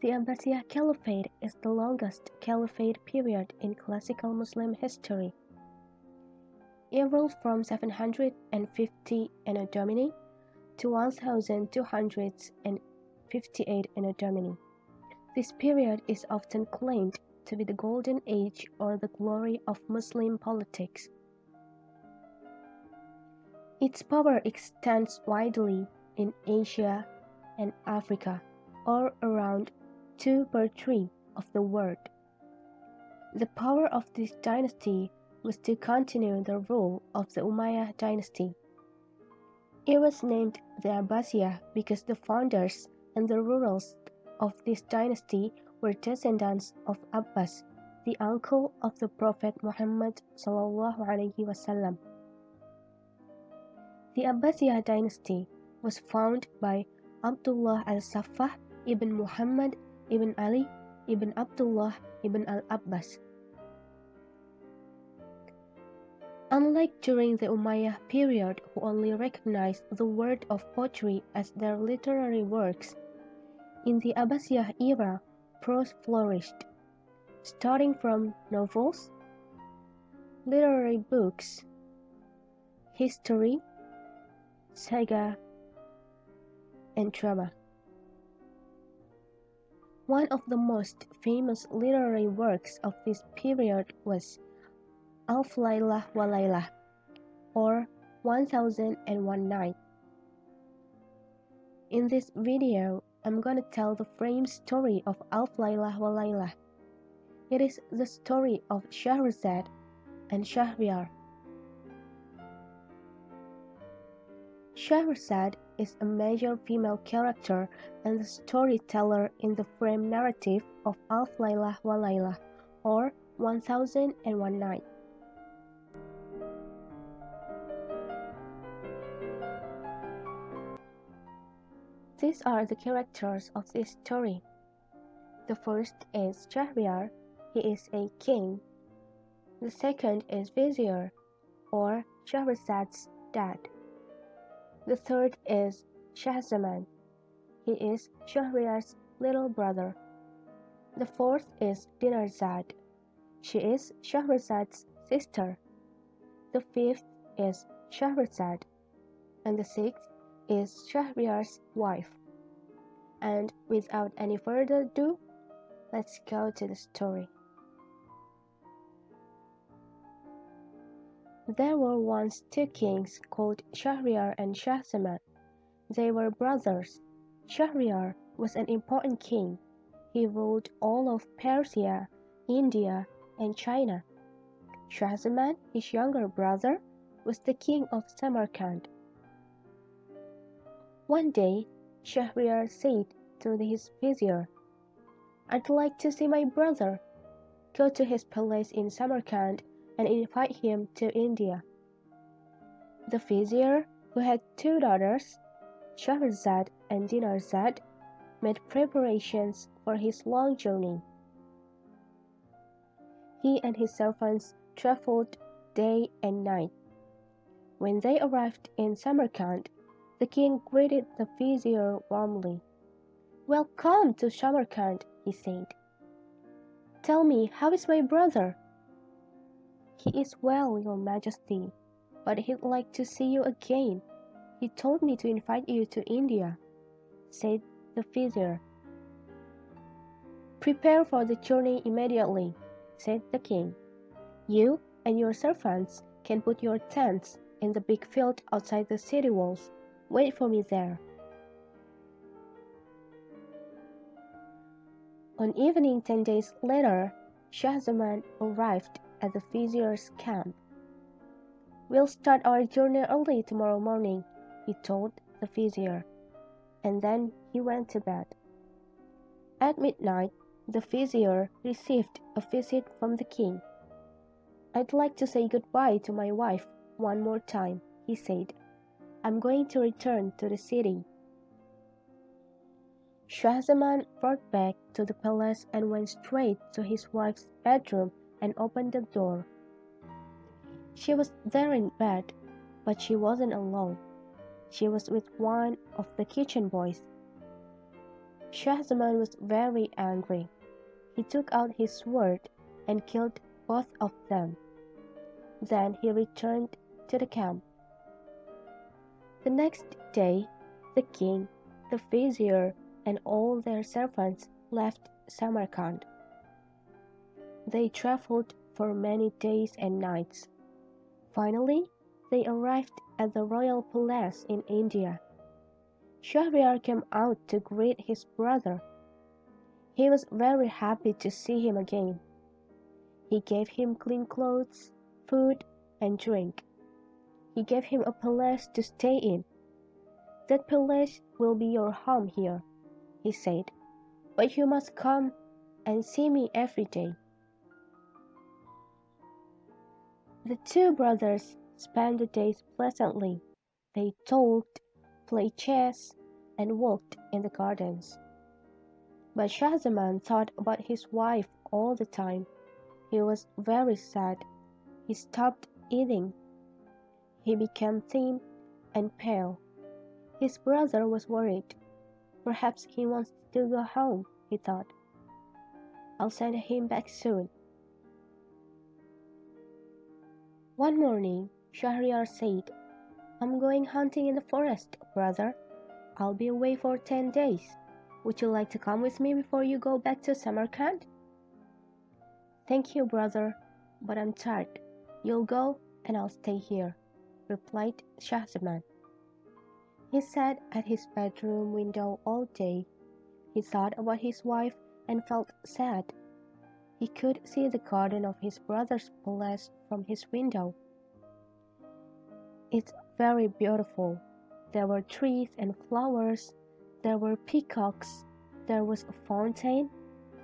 The Abbasiyah Caliphate is the longest caliphate period in classical Muslim history. It ruled from 750 Anno Domini to 1258 Anno Domini. This period is often claimed to be the golden age or the glory of Muslim politics. Its power extends widely in Asia and Africa, or around 2/3 of the world. The power of this dynasty was to continue the rule of the Umayyad dynasty. It was named the Abbasiyah because the founders and the rulers of this dynasty were descendants of Abbas, the uncle of the Prophet Muhammad ﷺ. The Abbasiyah dynasty was founded by Abdullah al-Saffah ibn Muhammad ibn Ali ibn Abdullah ibn al-Abbas. Unlike during the Umayyad period, who only recognized the world of poetry as their literary works, in the Abbasiyah era, prose flourished, starting from novels, literary books, history, saga, and drama. One of the most famous literary works of this period was Alf Layla wa Layla, or 1001 Night. In this video, I'm gonna tell the frame story of Alf Layla wa Layla. It is the story of Shahrazad and Shahryar. Shahrazad is a major female character and the storyteller in the frame narrative of Alf Layla wa Layla, or 1001 Night. These are the characters of this story. The first is Shahryar, he is a king. The second is Vizier, or Shahrazad's dad. The third is Shahzaman, he is Shahryar's little brother. The fourth is Dinarzad, she is Shahrazad's sister. The fifth is Shahrazad, and the sixth is Shahryar's wife. And without any further ado, let's go to the story. There were once two kings called Shahryar and Shahzaman. They were brothers. Shahryar was an important king. He ruled all of Persia, India, and China. Shahzaman, his younger brother, was the king of Samarkand. One day, Shahryar said to his vizier, "I'd like to see my brother. Go to his palace in Samarkand and invite him to India." The vizier, who had two daughters, Shahrazad and Dinarzad, made preparations for his long journey. He and his servants traveled day and night. When they arrived in Samarkand, the king greeted the vizier warmly. "Welcome to Samarkand," he said. "Tell me, how is my brother?" "He is well, your majesty, but he'd like to see you again. He told me to invite you to India," said the vizier. "Prepare for the journey immediately," said the king. "You and your servants can put your tents in the big field outside the city walls. Wait for me there." On evening 10 days later, Shahzaman arrived at the vizier's camp. "We'll start our journey early tomorrow morning," he told the vizier, and then he went to bed. At midnight, the vizier received a visit from the king. "I'd like to say goodbye to my wife one more time," he said. "I'm going to return to the city." Shahzaman brought back to the palace and went straight to his wife's bedroom and opened the door. She was there in bed, but she wasn't alone. She was with one of the kitchen boys. Shahzaman was very angry. He took out his sword and killed both of them. Then he returned to the camp. The next day, the king, the vizier, and all their servants left Samarkand. They traveled for many days and nights. Finally, they arrived at the royal palace in India. Shahryar came out to greet his brother. He was very happy to see him again. He gave him clean clothes, food, and drink. He gave him a palace to stay in. "That palace will be your home here," he said, "but you must come and see me every day." The two brothers spent the days pleasantly. They talked, played chess, and walked in the gardens. But Shahzaman thought about his wife all the time. He was very sad. He stopped eating. He became thin and pale. His brother was worried. "Perhaps he wants to go home," he thought. "I'll send him back soon." One morning, Shahryar said, "I'm going hunting in the forest, brother. I'll be away for 10 days. Would you like to come with me before you go back to Samarkand?" "Thank you, brother, but I'm tired. You'll go and I'll stay here," replied Shahzaman. He sat at his bedroom window all day. He thought about his wife and felt sad. He could see the garden of his brother's palace from his window. "It's very beautiful. There were trees and flowers. There were peacocks. There was a fountain.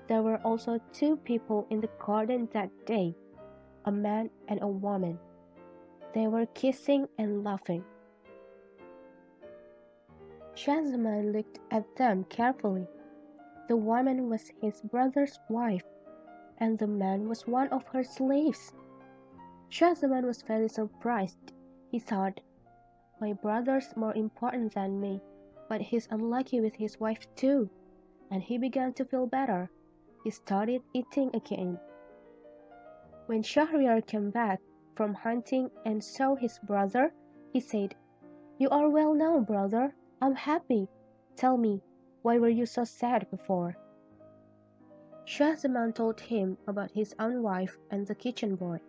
There were also two people in the garden that day, a man and a woman. They were kissing and laughing." Shahzaman looked at them carefully. The woman was his brother's wife, and the man was one of her slaves. Shahzaman was very surprised. He thought, "My brother's more important than me, but he's unlucky with his wife too," and he began to feel better. He started eating again. When Shahryar came back from hunting and saw his brother, he said, "You are well now, brother. I'm happy. Tell me, why were you so sad before?" Shahzaman told him about his own wife and the kitchen boy.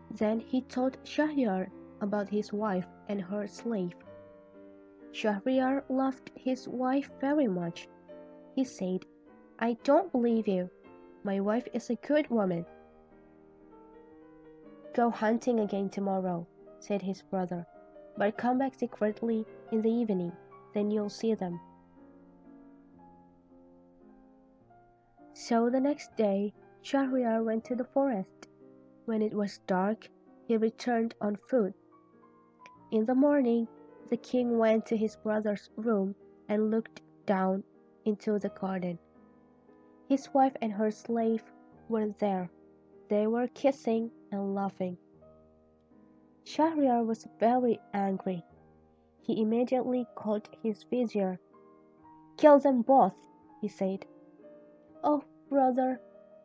Then he told Shahryar about his wife and her slave. Shahryar loved his wife very much. He said, "I don't believe you. My wife is a good woman." "Go hunting again tomorrow," said his brother, "but come back secretly in the evening. Then you'll see them." So the next day, Shahryar went to the forest. When it was dark, he returned on foot. In the morning, the king went to his brother's room and looked down into the garden. His wife and her slave were there. They were kissing and laughing. Shahryar was very angry. He immediately called his vizier. "Kill them both," he said. "Oh, brother,"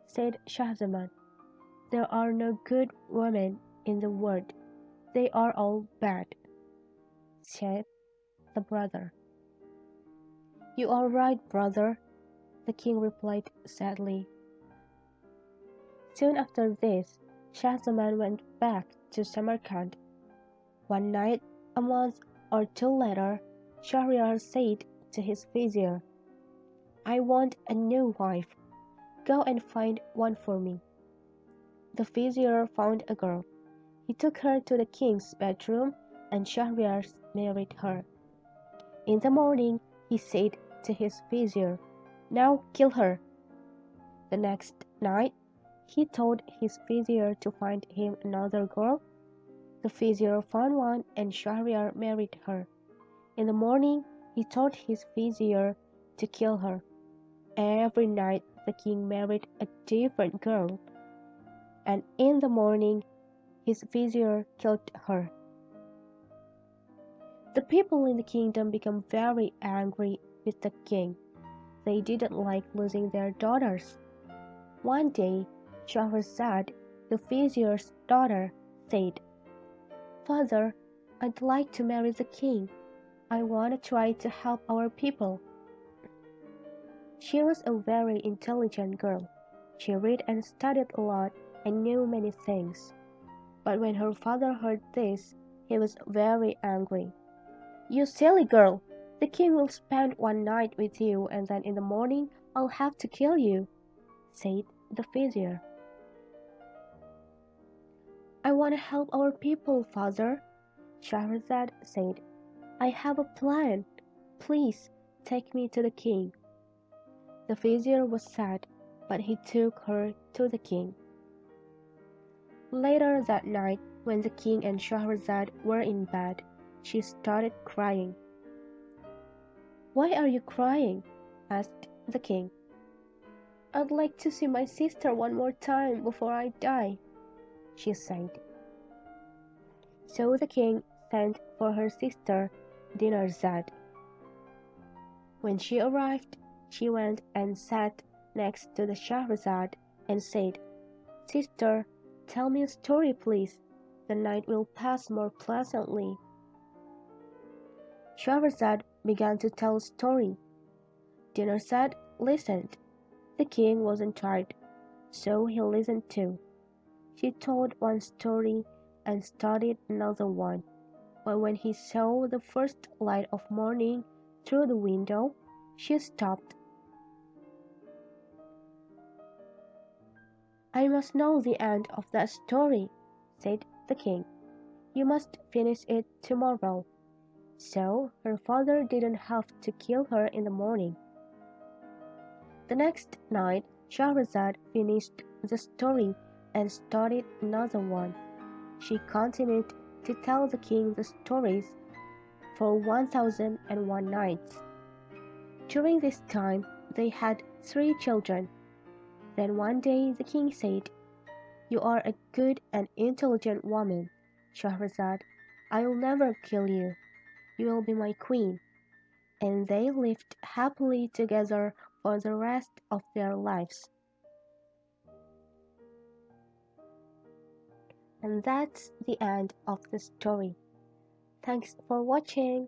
said Shahzaman, "there are no good women in the world. They are all bad," said the brother. "You are right, brother," the king replied sadly. Soon after this, Shahzaman went back to Samarkand. One night, a month or two later, Shahryar said to his vizier, "I want a new wife. Go and find one for me." The vizier found a girl. He took her to the king's bedroom, and Shahryar married her. In the morning, he said to his vizier, "Now kill her." The next night, he told his vizier to find him another girl. The vizier found one, and Shahryar married her. In the morning, he told his vizier to kill her. Every night, the king married a different girl, and in the morning, his vizier killed her. The people in the kingdom became very angry with the king. They didn't like losing their daughters. One day, Shahrazad, the vizier's daughter, said, "Father, I'd like to marry the king. I want to try to help our people." She was a very intelligent girl. She read and studied a lot and knew many things. But when her father heard this, he was very angry. "You silly girl! The king will spend one night with you and then in the morning I'll have to kill you," said the vizier. "I want to help our people, father," Shahrazad said. "I have a plan. Please take me to the king." The vizier was sad, but he took her to the king. Later that night, when the king and Shahrazad were in bed, she started crying. "Why are you crying?" asked the king. "I'd like to see my sister one more time before I die," she said. So the king sent for her sister Dinarzad. When she arrived, she went and sat next to the Shahrazad and said, "Sister, tell me a story, please. The night will pass more pleasantly." Shahrazad began to tell a story. Dinarzad listened. The king wasn't tired, so he listened too. She told one story and started another one, but when he saw the first light of morning through the window, she stopped. "I must know the end of that story," said the king. "You must finish it tomorrow." So her father didn't have to kill her in the morning. The next night Shahrazad finished the story and started another one. She continued to tell the king the stories for 1001 nights. During this time they had 3 children. Then one day the king said, "You are a good and intelligent woman, Shahrazad. I will never kill you. You will be my queen." And they lived happily together for the rest of their lives. And that's the end of the story. Thanks for watching.